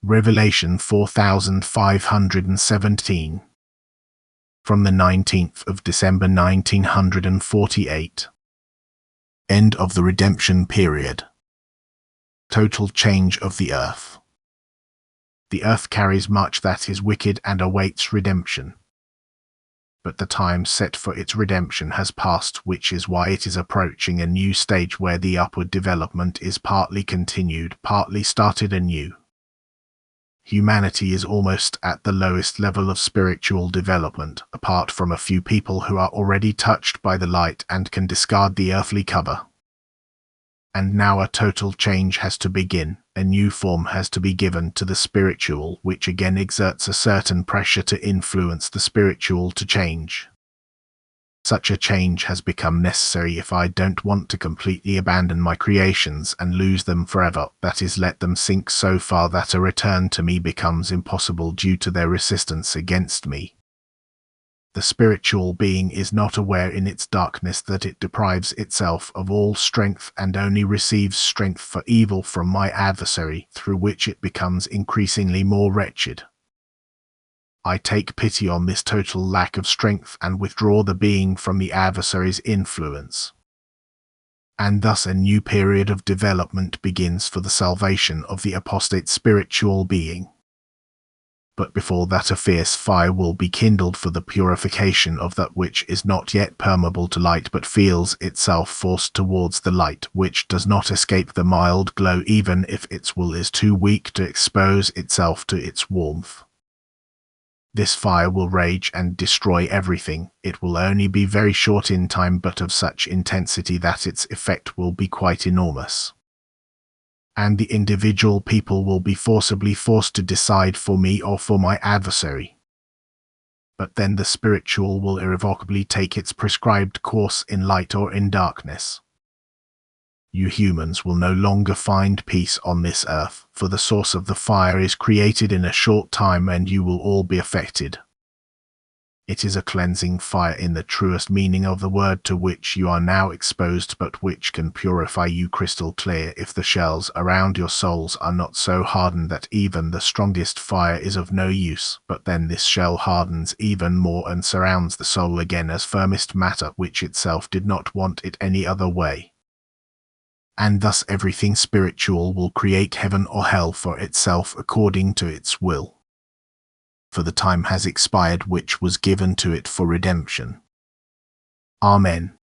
Revelation 4517. From the 19th of December 1948. End of the redemption period. Total change of the earth. The earth carries much that is wicked and awaits redemption. But the time set for its redemption has passed, which is why it is approaching a new stage where the upward development is partly continued, partly started anew. Humanity is almost at the lowest level of spiritual development, apart from a few people who are already touched by the light and can discard the earthly cover. And now a total change has to begin, a new form has to be given to the spiritual, which again exerts a certain pressure to influence the spiritual to change. Such a change has become necessary if I don't want to completely abandon my creations and lose them forever, that is, let them sink so far that a return to me becomes impossible due to their resistance against me. The spiritual being is not aware in its darkness that it deprives itself of all strength and only receives strength for evil from my adversary, through which it becomes increasingly more wretched. I take pity on this total lack of strength and withdraw the being from the adversary's influence. And thus a new period of development begins for the salvation of the apostate spiritual being. But before that a fierce fire will be kindled for the purification of that which is not yet permeable to light but feels itself forced towards the light, which does not escape the mild glow even if its will is too weak to expose itself to its warmth. This fire will rage and destroy everything. It will only be very short in time, but of such intensity that its effect will be quite enormous. And the individual people will be forcibly forced to decide for me or for my adversary. But then the spiritual will irrevocably take its prescribed course in light or in darkness. You humans will no longer find peace on this earth, for the source of the fire is created in a short time and you will all be affected. It is a cleansing fire in the truest meaning of the word to which you are now exposed, but which can purify you crystal clear if the shells around your souls are not so hardened that even the strongest fire is of no use, but then this shell hardens even more and surrounds the soul again as firmest matter, which itself did not want it any other way. And thus everything spiritual will create heaven or hell for itself according to its will. For the time has expired which was given to it for redemption. Amen.